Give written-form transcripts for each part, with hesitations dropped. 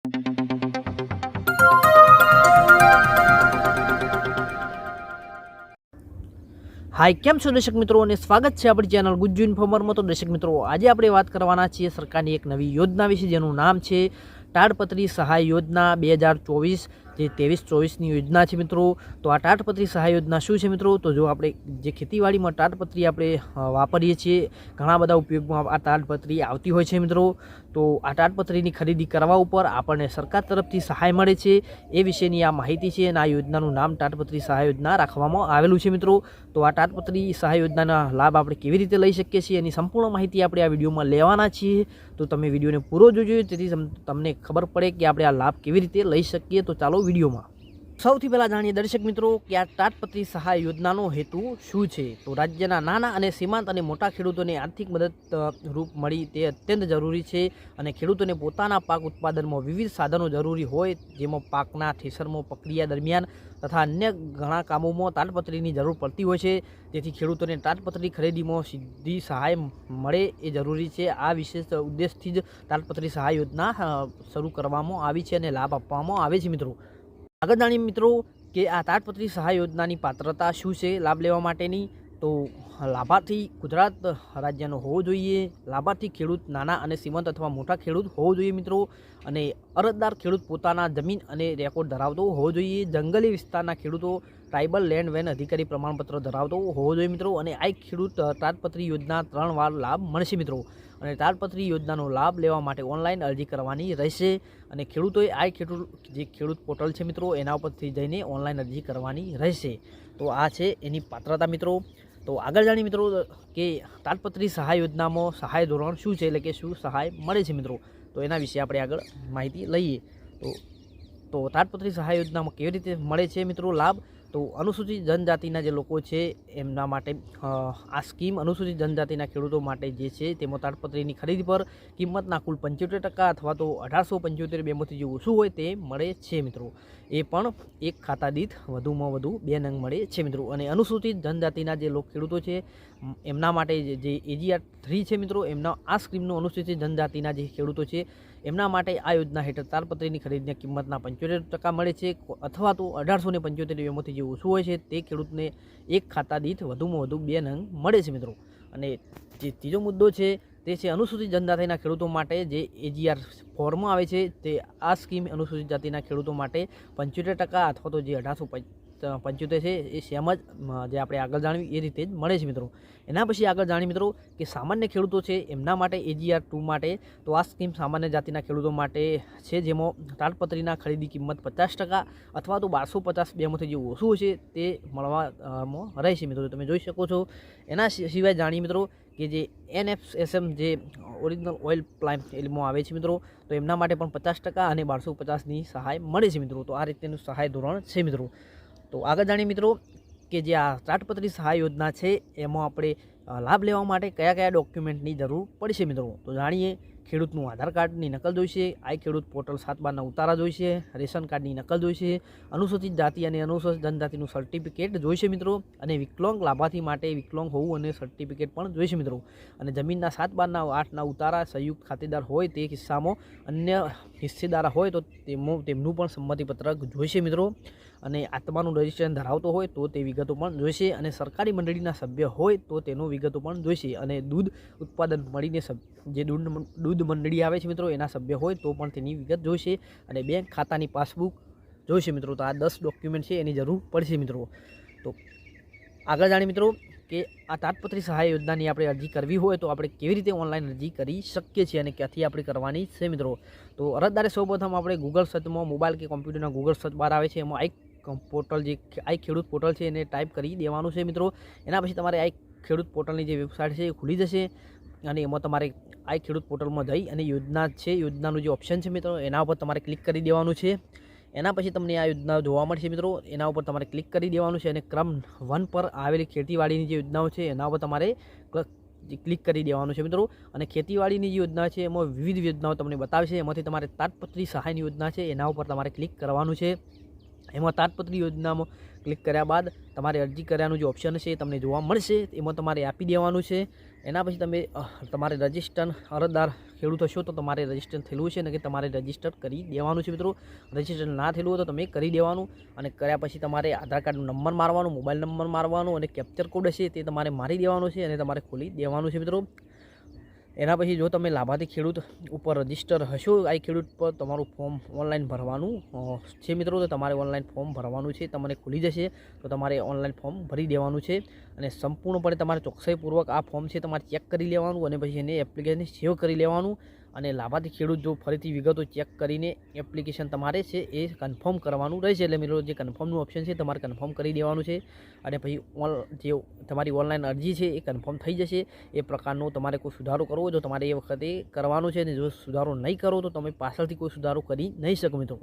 हाय केम छो दर्शक मित्रों ने स्वागत है अपनी चैनल गुज्जू इन्फॉर्मर में। तो दर्शक मित्रों आज આપણે વાત કરવાના છીએ સરકારની એક નવી યોજના વિશે જેનું નામ છે તાડપત્રી સહાય યોજના 2024 જે 23-24ની યોજના છે મિત્રો। તો આ તાડપત્રી સહાય યોજના શું છે મિત્રો? તો જો આપણે જે ખેતીવાડીમાં તાડપત્રી આપણે વાપરીએ છીએ ઘણા બધા ઉપયોગમાં આ તાડપત્રી આવતી હોય છે મિત્રો। તો આ તાડપત્રીની ખરીદી કરવા ઉપર આપણને સરકાર તરફથી સહાય મળે છે એ વિશેની આ માહિતી છે અને આ યોજનાનું નામ તાડપત્રી સહાય યોજના રાખવામાં આવેલું છે મિત્રો। તો આ તાડપત્રી સહાય યોજનાના લાભ આપણે કેવી રીતે લઈ શકીએ છીએ એની સંપૂર્ણ માહિતી આપણે આ વિડીયોમાં લેવાના છીએ। તો તમે વિડીયોને પૂરો જોજો જેથી તમને ખબર પડે કે આપણે આ લાભ કેવી રીતે લઈ શકીએ। તો ચાલો વિડીયોમાં સૌથી પહેલાં જાણીએ દર્શક મિત્રો કે આ તાડપત્રી સહાય યોજનાનો હેતુ શું છે। તો રાજ્યના નાના અને સીમાંત અને મોટા ખેડૂતોને આર્થિક મદદ રૂપ મળી તે અત્યંત જરૂરી છે અને ખેડૂતોને પોતાના પાક ઉત્પાદનમાં વિવિધ સાધનો જરૂરી હોય જેમાં પાકના થ્રેસરમાં પ્રક્રિયા દરમિયાન તથા અન્ય ઘણા કામોમાં તાડપત્રીની જરૂર પડતી હોય છે। જેથી ખેડૂતોને તાડપત્રી ખરીદીમાં સીધી સહાય મળે એ જરૂરી છે। આ વિશેષ ઉદ્દેશથી જ તાડપત્રી સહાય યોજના શરૂ કરવામાં આવી છે અને લાભ આપવામાં આવે છે મિત્રો। આગળ જાણીએ મિત્રો કે આ તાડપત્રી સહાય યોજનાની પાત્રતા શું છે લાભ લેવા માટેની। તો લાભાર્થી ગુજરાત રાજ્યનો હોવો જોઈએ, લાભાર્થી ખેડૂત નાના અને સીમાંત અથવા મોટા ખેડૂત હોવો જોઈએ મિત્રો, અને અરજદાર ખેડૂત પોતાના જમીન અને રેકોર્ડ ધરાવતો હોવો જોઈએ, જંગલી વિસ્તારના ખેડૂતો ટ્રાઇબલ લેન્ડ વેન અધિકારી પ્રમાણપત્ર ધરાવતો હોવો જોઈએ મિત્રો, અને આ ખેડૂત તાડપત્રી યોજના 3 વાર લાભ મળશે મિત્રો। અને તાડપત્રી યોજનાનો લાભ લેવા માટે ઓનલાઈન અરજી કરવાની રહેશે અને ખેડૂતોએ આ ખેડૂત પોર્ટલ છે મિત્રો એના ઉપરથી જઈને ઓનલાઈન અરજી કરવાની રહેશે। તો આ છે એની પાત્રતા મિત્રો। તો આગળ જાણીએ મિત્રો કે તાડપત્રી સહાય યોજનામાં સહાય ધોરણ શું છે, એટલે કે શું સહાય મળે છે મિત્રો। તો એના વિશે આપણે આગળ માહિતી લઈએ। તો તાડપત્રી સહાય યોજનામાં કેવી રીતે મળે છે મિત્રો લાભ? તો અનુસૂચિત જનજાતિના જે લોકો છે એમના માટે આ સ્કીમ અનુસૂચિત જનજાતિના ખેડૂતો માટે જે છે તેમાં તાડપત્રીની ખરીદી પર કિંમતના કુલ 75% અથવા તો 1875 બેમાંથી જે ઓછું હોય તે મળે છે મિત્રો। એ પણ એક ખાતા દીઠ વધુમાં વધુ 2 નંગ મળે છે મિત્રો। અને અનુસૂચિત જનજાતિના જે લોક ખેડૂતો છે એમના માટે જે AGR 3 છે મિત્રો, એમના આ સ્કીમનો અનુસૂચિત જનજાતિના જે ખેડૂતો છે એમના માટે આ યોજના હેઠળ તાડપત્રીની ખરીદીની કિંમતના 75% મળે છે અથવા તો 1875 બેમાંથી જે ઓછું હોય છે તે ખેડૂતને એક ખાતા દીઠ વધુમાં વધુ 2 નંગ મળે છે મિત્રો। અને જે ત્રીજો મુદ્દો છે તે છે અનુસૂચિત જનજાતિના ખેડૂતો માટે જે AGR 4માં આવે છે તે આ સ્કીમ અનુસૂચિત જાતિના ખેડૂતો માટે 75% અથવા તો જે 1875 છે એ સેમ જ જે આપણે આગળ જાણ્યું એ રીતે જ મળે છે મિત્રો। એના પછી આગળ જાણીએ મિત્રો કે સામાન્ય ખેડૂતો છે એમના માટે AGR 2 માટે તો આ સ્કીમ સામાન્ય જાતિના ખેડૂતો માટે છે જેમાં તાડપત્રીના ખરીદી કિંમત 50% અથવા તો 1250 બેમાંથી જે ઓછું છે તે મળવામાં રહેશે મિત્રો। તમે જોઈ શકો છો। એના સિવાય જાણીએ મિત્રો કે જે NFSM જે ઓરિજિનલ ઓઇલ પ્લાન્ટ એમાં આવે છે મિત્રો, તો એમના માટે પણ 50% અને 1250ની સહાય મળે છે મિત્રો। તો આ રીતેનું સહાય ધોરણ છે મિત્રો। તો આગળ જાણીએ મિત્રો કે જે આ તાડપત્રી સહાય યોજના છે એમાં આપણે લાભ લેવા માટે કયા કયા ડોક્યુમેન્ટની જરૂર પડશે મિત્રો। તો જાણીએ ખેડૂતનું આધાર કાર્ડની નકલ જોઈશે, આ ખેડૂત પોર્ટલ 7/12ના ઉતારા જોઈશે, રેશન કાર્ડની નકલ જોઈશે, અનુસૂચિત જાતિ અને અનુસૂચિત જનજાતિનું સર્ટિફિકેટ જોઈશે મિત્રો, અને વિકલાંગ લાભાર્થી માટે વિકલાંગ હોવું અને સર્ટિફિકેટ પણ જોઈશે મિત્રો। અને જમીનના 7/12ના ઉતારા સંયુક્ત ખાતેદાર હોય તે કિસ્સામાં અન્ય હિસ્સેદાર હોય તો તેમનું પણ સંમતિપત્રક જોઈશે મિત્રો। અને આત્માનું રજિસ્ટ્રેશન ધરાવતો હોય તો તે વિગતો પણ જોઈશે, અને સરકારી મંડળીના સભ્ય હોય તો તેનો વિગતો પણ જોઈશે, અને દૂધ ઉત્પાદન મળીને જે દૂધ મંડળી આવે છે મિત્રો એના સભ્ય હોય તો પણ તેની વિગત જોઈશે, અને બેંક ખાતાની પાસબુક જોઈશે મિત્રો। તો આ 10 ડોક્યુમેન્ટ છે એની જરૂર પડશે મિત્રો। તો આગળ જાણીએ મિત્રો કે આ તાડપત્રી સહાય યોજનાની આપણે અરજી કરવી હોય તો આપણે કેવી રીતે ઓનલાઈન અરજી કરી શકીએ છીએ અને ક્યાંથી આપણે કરવાની છે મિત્રો। તો અરજદારે સૌપ્રથમ આપણે ગૂગલ સર્ચમાં મોબાઈલ કે કોમ્પ્યુટરના ગૂગલ સર્ચ બાર આવે છે એમાં આ પોર્ટલ જે આ ખેડૂત પોર્ટલ છે એને ટાઈપ કરી દેવાનું છે મિત્રો। એના પછી તમારે આ ખેડૂત પોર્ટલની જે વેબસાઇટ છે એ ખુલી જશે, અને એમાં તમારે આ ખેડૂત પોર્ટલમાં જઈ અને યોજના છે યોજનાનું જે ઓપ્શન છે મિત્રો એના ઉપર તમારે ક્લિક કરી દેવાનું છે। એના પછી તમને આ યોજના જોવા મળશે મિત્રો, એના ઉપર તમારે ક્લિક કરી દેવાનું છે, અને ક્રમ 1 પર આવેલી ખેતીવાડીની જે યોજનાઓ છે એના ઉપર તમારે ક્લિક કરી દેવાનું છે મિત્રો। અને ખેતીવાડીની જે યોજના છે એમાં વિવિધ યોજનાઓ તમને બતાવશે, એમાંથી તમારે તાડપત્રી સહાયની યોજના છે એના ઉપર તમારે ક્લિક કરવાનું છે। એમાં તાડપત્રી યોજનામાં ક્લિક કર્યા બાદ તમારે અરજી કર્યાનું જે ઓપ્શન છે એ તમને જોવા મળશે, એમાં તમારે આપી દેવાનું છે। એના પછી તમે તમારે રજિસ્ટર અરજદાર ખેડૂત હશો તો તમારે રજિસ્ટર થયેલું છે ને કે તમારે રજિસ્ટર કરી દેવાનું છે મિત્રો. રજિસ્ટર ના થયેલું હોય તો તમે કરી દેવાનું, અને કર્યા પછી તમારે આધાર કાર્ડનો નંબર મારવાનો, મોબાઈલ નંબર મારવાનો, અને કેપ્ચર કોડ હશે તે તમારે મારી દેવાનો છે અને તમારે ખોલી દેવાનું છે મિત્રો. એના પછી જો તમે લાભાર્થી ખેડૂત ઉપર રજિસ્ટર હશો, આ ખેડૂત પર તમારું ફોર્મ ઓનલાઈન ભરવાનું છે મિત્રો. તો તમારે ઓનલાઈન ફોર્મ ભરવાનું છે, તમને ખુલી જશે તો તમારે ઓનલાઈન ફોર્મ ભરી દેવાનું છે, અને સંપૂર્ણપણે તમારે ચોકસાઈપૂર્વક આ ફોર્મ છે તમારે ચેક કરી લેવાનું, અને પછી એને એપ્લિકેશન સેવ કરી લેવાનું. અને લાભાર્થી ખેડૂત જો ફરીથી વિગતો ચેક કરીને એપ્લિકેશન તમારે છે એ કન્ફર્મ કરવાનું રહેશે. એટલે મિત્રો જે કન્ફર્મનું ઓપ્શન છે તમારે કન્ફર્મ કરી દેવાનું છે, અને પછી જે તમારી ઓનલાઈન અરજી છે એ કન્ફર્મ થઈ જશે. એ પ્રકારનો તમારે કોઈ સુધારો કરવો જો તમારે એ વખતે કરવાનો છે, અને જો સુધારો નહીં કરો તો તમે પાછળથી કોઈ સુધારો કરી નહીં શકો મિત્રો.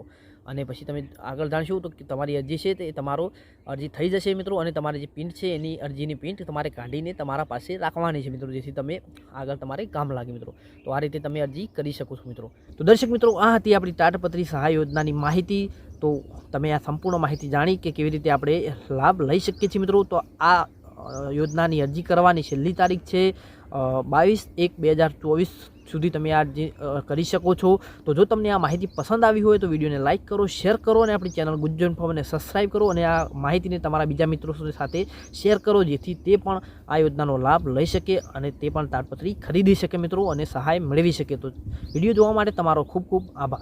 અને પછી તમે આગળ જાણશો તો તમારી અરજી છે તે તમારો અરજી થઈ જશે મિત્રો, અને તમારી જે પ્રિન્ટ છે એની અરજીની પ્રિન્ટ તમારે કાઢીને તમારા પાસે રાખવાની છે મિત્રો, જેથી તમે આગળ તમારે કામ લાગે મિત્રો. તો આ રીતે તમે અરજી કરી શકો છો મિત્રો. તો દર્શક મિત્રો, આ હતી આપણી તાડપત્રી સહાય યોજનાની માહિતી. તો તમે આ સંપૂર્ણ માહિતી જાણી કે કેવી રીતે આપણે લાભ લઈ શકીએ છીએ મિત્રો. તો આ યોજનાની અરજી કરવાની છેલ્લી તારીખ છે 22/1/2024 સુધી તમે આ અરજી કરી શકો છો. તો જો તમને આ માહિતી પસંદ આવી હોય તો વિડીયોને લાઇક કરો, શેર કરો, અને આપણી ચેનલ ગુજ્જુ ઇન્ફોને સબસ્ક્રાઈબ કરો, અને આ માહિતીને તમારા બીજા મિત્રો સાથે શેર કરો, જેથી તે પણ આ યોજનાનો લાભ લઈ શકે અને તે પણ તાડપત્રી ખરીદી શકે મિત્રો, અને સહાય મેળવી શકે. તો વિડીયો જોવા માટે તમારો ખૂબ ખૂબ આભાર.